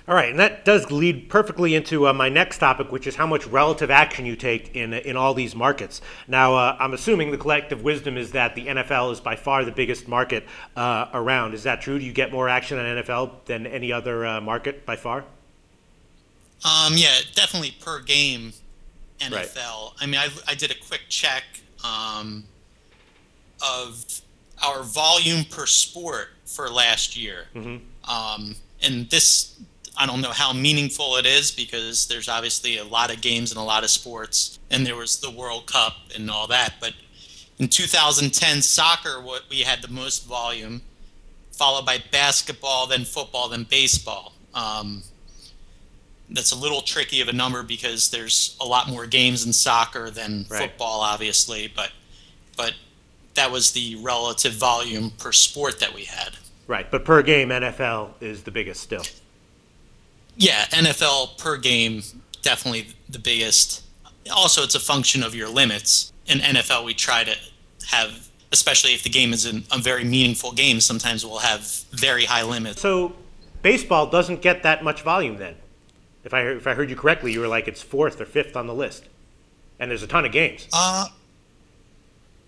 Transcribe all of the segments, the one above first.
All right, and that does lead perfectly into my next topic, which is how much relative action you take in all these markets. Now, I'm assuming the collective wisdom is that the NFL is by far the biggest market around. Is that true? Do you get more action on NFL than any other market by far? Yeah, definitely per game Right. NFL. I mean, I did a quick check of our volume per sport for last year. Hmm. And this, I don't know how meaningful it is because there's obviously a lot of games and a lot of sports, and there was the World Cup and all that. But in 2010, soccer, what we had the most volume, followed by basketball, then football, then baseball. That's a little tricky of a number because there's a lot more games in soccer than Right. football, obviously. But that was the relative volume per sport that we had. Right, but per game, NFL is the biggest still. Yeah, NFL per game, definitely the biggest. Also, it's a function of your limits. In NFL, we try to have, especially if the game is a very meaningful game, sometimes we'll have very high limits. So baseball doesn't get that much volume then. If I heard you correctly, you were like it's fourth or fifth on the list, and there's a ton of games.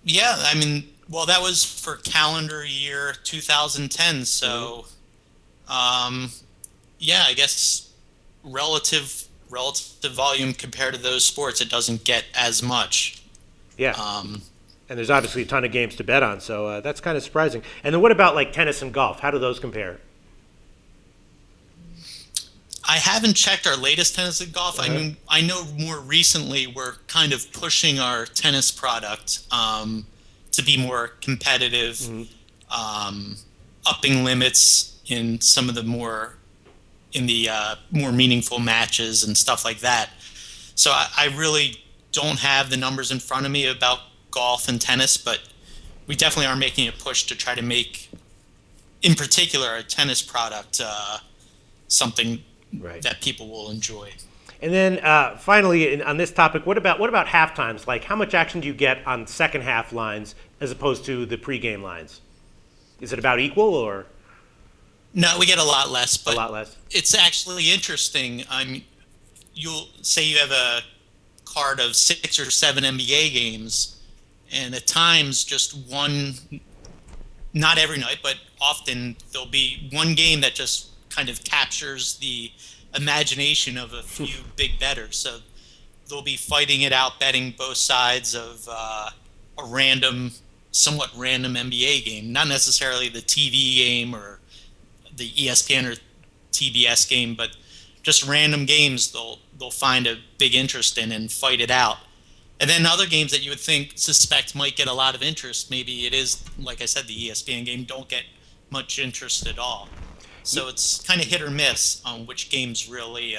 Yeah, I mean, well, that was for calendar year 2010. So, yeah, I guess relative volume compared to those sports, it doesn't get as much. Yeah, Um, and there's obviously a ton of games to bet on, so that's kind of surprising. And then what about like tennis and golf? How do those compare? I haven't checked our latest tennis and golf. Uh-huh. I know more recently we're kind of pushing our tennis product to be more competitive, upping limits in some of the more more meaningful matches and stuff like that. So I really don't have the numbers in front of me about golf and tennis, but we definitely are making a push to try to make, in particular, our tennis product something Right. that people will enjoy. And then finally, on this topic, what about half times? Like, how much action do you get on second half lines as opposed to the pregame lines? Is it about equal or No, we get a lot less, a but lot less? it's actually interesting. You'll say you have a card of 6 or 7 NBA games, and at times just one, not every night, but often there'll be one game that just kind of captures the imagination of a few big bettors. So they'll be fighting it out, betting both sides of somewhat random NBA game, not necessarily the TV game or the ESPN or TBS game, but just random games they'll find a big interest in and fight it out. And then other games that you would suspect might get a lot of interest, maybe it is, like I said, the ESPN game, don't get much interest at all. So it's kind of hit or miss on which games really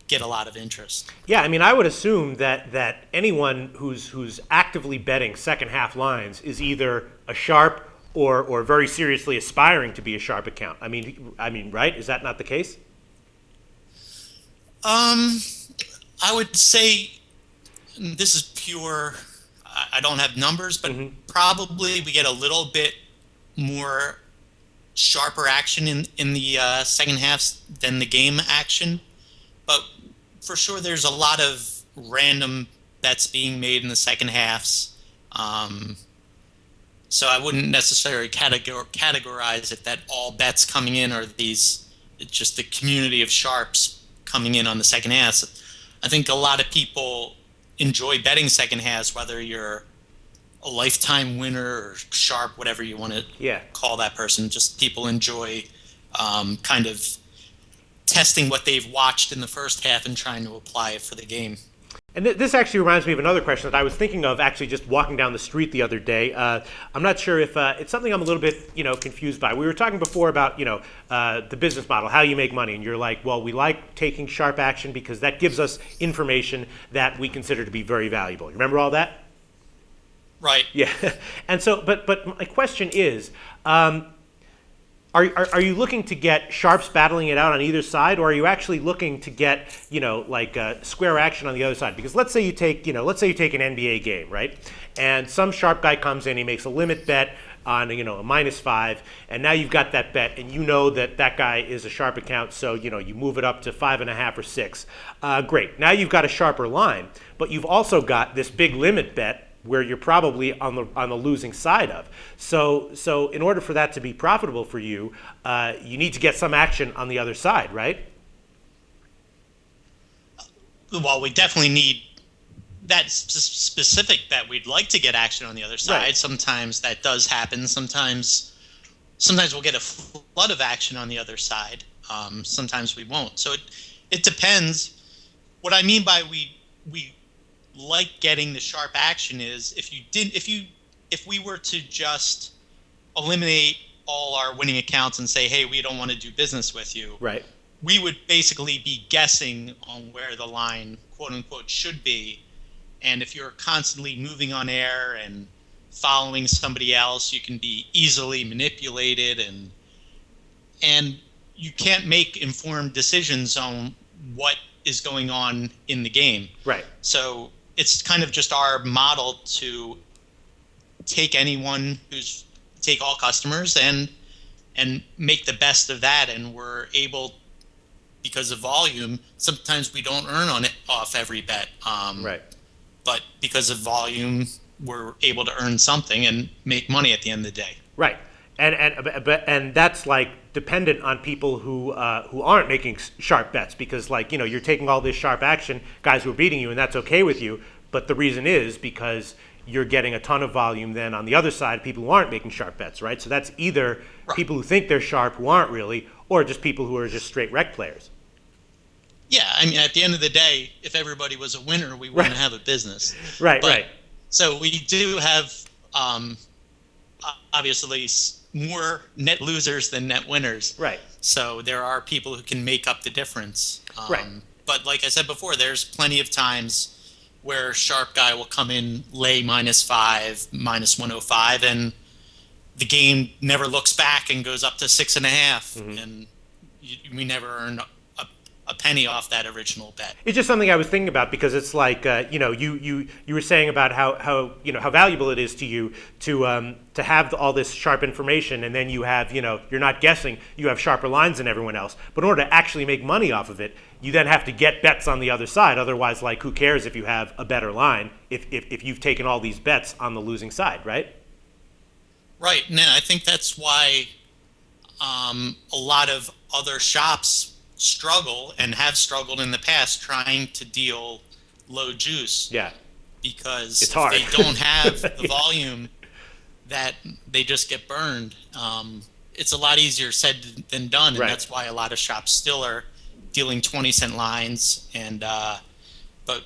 get a lot of interest. Yeah, I mean, I would assume that anyone who's actively betting second half lines is either a sharp or very seriously aspiring to be a sharp account. I mean, right? Is that not the case? I would say this is pure. I don't have numbers, but probably we get a little bit more sharper action in the second half than the game action. But for sure, there's a lot of random bets being made in the second halves. So I wouldn't necessarily categorize it that all bets coming in are these. It's just the community of sharps coming in on the second half. I think a lot of people enjoy betting second halves, whether you're a lifetime winner or sharp, whatever you want to Yeah. call that person. Just people enjoy kind of testing what they've watched in the first half and trying to apply it for the game. And this actually reminds me of another question that I was thinking of actually just walking down the street the other day. I'm not sure if it's something I'm a little bit, confused by. We were talking before about, the business model, how you make money. And you're like, well, we like taking sharp action because that gives us information that we consider to be very valuable. You remember all that? Right. Yeah. And so, but my question is, are you looking to get sharps battling it out on either side, or are you actually looking to get square action on the other side? Because let's say you take an NBA game, right? And some sharp guy comes in, he makes a limit bet on a -5, and now you've got that bet, and you know that that guy is a sharp account, so you move it up to 5.5 or 6. Great. Now you've got a sharper line, but you've also got this big limit bet where you're probably on the losing side of. So in order for that to be profitable for you, you need to get some action on the other side, right? Well, we definitely need that specific bet. We'd like to get action on the other side. Right. Sometimes that does happen. Sometimes we'll get a flood of action on the other side. Sometimes we won't. So it depends. What I mean by we like getting the sharp action is if we were to just eliminate all our winning accounts and say, hey, we don't want to do business with you. Right. We would basically be guessing on where the line, quote unquote, should be. And if you're constantly moving on air and following somebody else, you can be easily manipulated, and you can't make informed decisions on what is going on in the game. Right. So it's kind of just our model to take all customers and make the best of that. And we're able, because of volume, sometimes we don't earn on it off every bet. Right. But because of volume, we're able to earn something and make money at the end of the day. Right. And that's like dependent on people who aren't making sharp bets, because you're taking all this sharp action, guys who are beating you, and that's okay with you. But the reason is because you're getting a ton of volume then on the other side, people who aren't making sharp bets, right? So that's either Right. people who think they're sharp who aren't really, or just people who are just straight rec players. Yeah, I mean, at the end of the day, if everybody was a winner, we wouldn't have a business. Right, But- right. So we do have, obviously, more net losers than net winners. Right. So there are people who can make up the difference. Right. But like I said before, there's plenty of times where a sharp guy will come in, lay -5, -105, and the game never looks back and goes up to 6.5, and we never earn a penny off that original bet. It's just something I was thinking about, because it's like you were saying about how valuable it is to you to have all this sharp information, and then you have you're not guessing, you have sharper lines than everyone else. But in order to actually make money off of it, you then have to get bets on the other side. Otherwise, who cares if you have a better line if you've taken all these bets on the losing side, right? Right, and I think that's why a lot of other shops struggle and have struggled in the past trying to deal low juice. Yeah. Because It's hard. if they don't have the volume, that they just get burned. It's a lot easier said than done, and Right. that's why a lot of shops still are dealing 20-cent lines. And but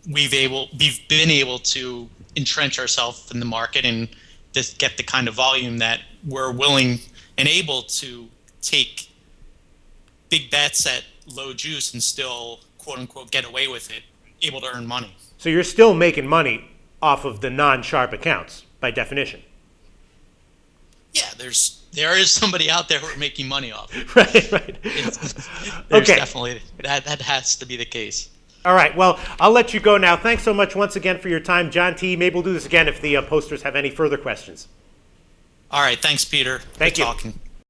we've been able to entrench ourselves in the market and just get the kind of volume that we're willing and able to take big bets at low juice and still, quote unquote, get away with it, able to earn money. So you're still making money off of the non-sharp accounts by definition. Yeah, there is somebody out there who are making money off it. Right. There's definitely that has to be the case. All right. Well, I'll let you go now. Thanks so much once again for your time, John T. Maybe we'll do this again if the posters have any further questions. All right, thanks, Peter. Thank Good you. talking.